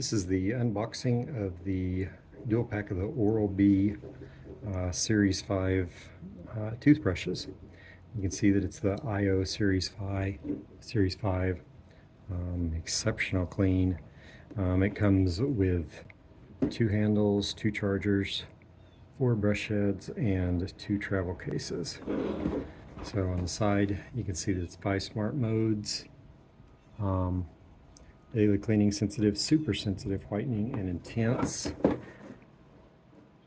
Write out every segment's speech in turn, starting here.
This is the unboxing of the dual pack of the Oral-B Series 5 toothbrushes. You can see that it's the IO Series 5, exceptional clean. It comes with 2 handles, 2 chargers, 4 brush heads, and 2 travel cases. So on the side you can see that it's 5 smart modes. Daily cleaning, sensitive, super sensitive, whitening, and intense.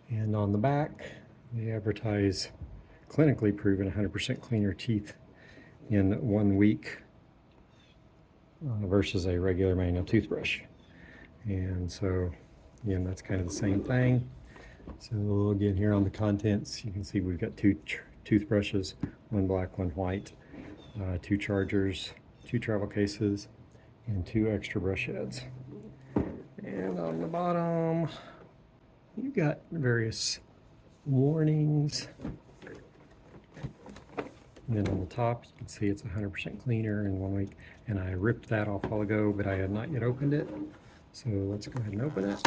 And on the back, they advertise clinically proven 100% cleaner teeth in 1 week versus a regular manual toothbrush. And so, again, that's kind of the same thing. So again, here on the contents, you can see we've got 2 toothbrushes, 1 black, 1 white, 2 chargers, 2 travel cases, and 2 extra brush heads. And on the bottom, you've got various warnings. And then on the top, you can see it's 100% cleaner in 1 week. And I ripped that off a while ago, but I had not yet opened it. So let's go ahead and open it.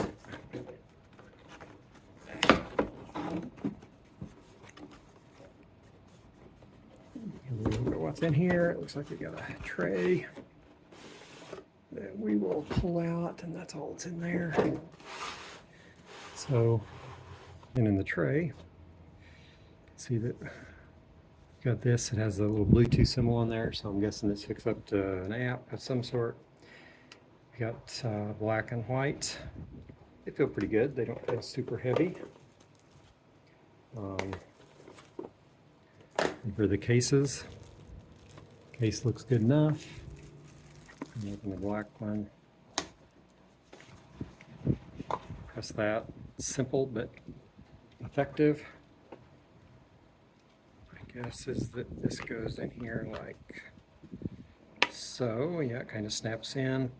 Look at what's in here. It looks like we got a tray that we will pull out, and that's all that's in there. So, and in the tray, see that got this. It has a little Bluetooth symbol on there, so I'm guessing this hooks up to an app of some sort. We got black and white. They feel pretty good. They don't feel super heavy. And for the cases, case looks good enough. I'm open the black one. Press that. Simple but effective. My guess is that this goes in here like so. Yeah, it kind of snaps in.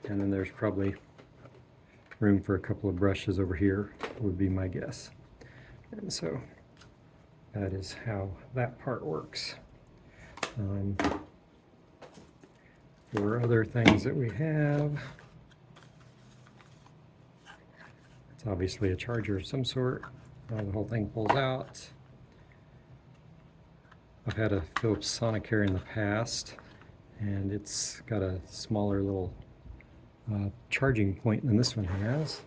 And then there's probably room for a couple of brushes over here, would be my guess. And so that is how that part works. For other things that we have, it's obviously a charger of some sort. The whole thing pulls out. I've had a Philips Sonicare in the past, and it's got a smaller little charging point than this one has.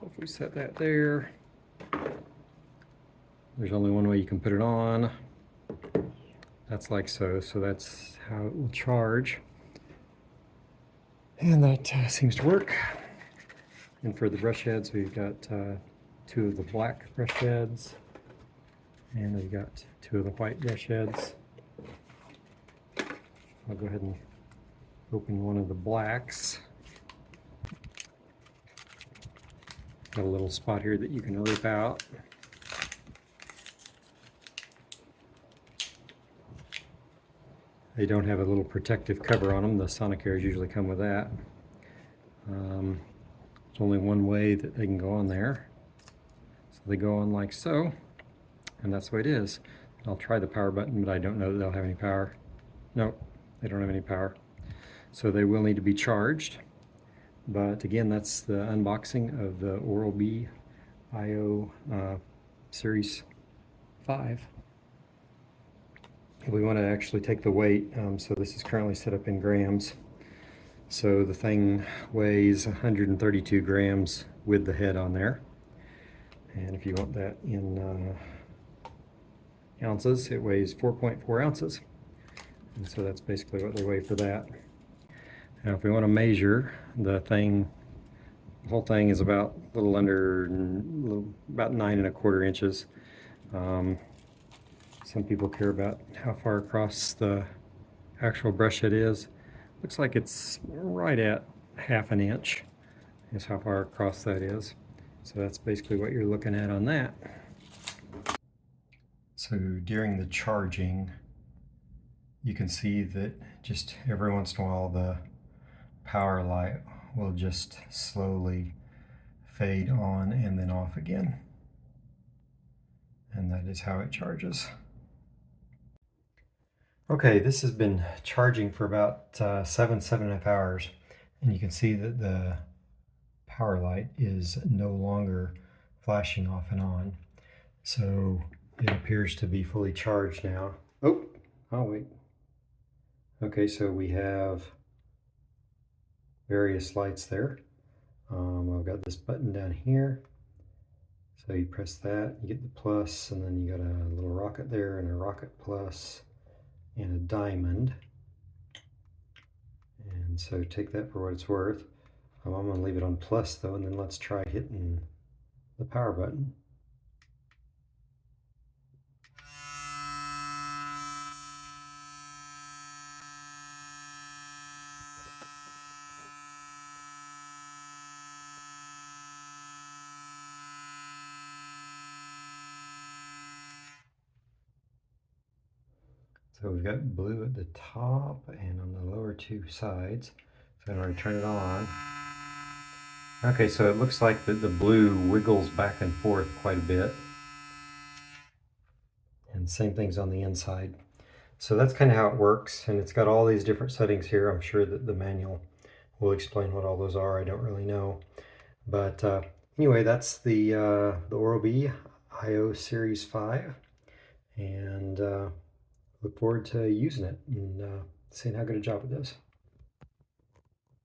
So if we set that there, there's only one way you can put it on. That's like so. So that's how it will charge. And that seems to work. And for the brush heads, we've got 2 of the black brush heads. And we've got 2 of the white brush heads. I'll go ahead and open one of the blacks. Got a little spot here that you can rip out. They don't have a little protective cover on them. The Sonicares usually come with that. There's only one way that they can go on there. So they go on like so, and that's the way it is. I'll try the power button, but I don't know that they'll have any power. Nope, they don't have any power. So they will need to be charged. But again, that's the unboxing of the Oral-B IO Series 5. We want to actually take the weight, so this is currently set up in grams. So the thing weighs 132 grams with the head on there. And if you want that in ounces, it weighs 4.4 ounces. And so that's basically what they weigh for that. Now if we want to measure the thing, the whole thing is about a little under, about 9¼ inches. Some people care about how far across the actual brush head is. Looks like it's right at ½ inch is how far across that is. So that's basically what you're looking at on that. So during the charging, you can see that just every once in a while the power light will just slowly fade on and then off again. And that is how it charges. Okay, this has been charging for about 7.5 hours, and you can see that the power light is no longer flashing off and on. So it appears to be fully charged now. Oh, wait. Okay, so we have various lights there. I've got this button down here. So you press that, you get the plus, and then you got a little rocket there and a rocket plus and a diamond. And so take that for what it's worth. I'm going to leave it on plus though, and then let's try hitting the power button. So we've got blue at the top and on the lower two sides. So I'm going to turn it on. Okay, so it looks like the blue wiggles back and forth quite a bit. And same thing's on the inside. So that's kind of how it works, and it's got all these different settings here. I'm sure that the manual will explain what all those are. I don't really know. But anyway, that's the Oral-B IO Series 5. And look forward to using it and seeing how good a job it does.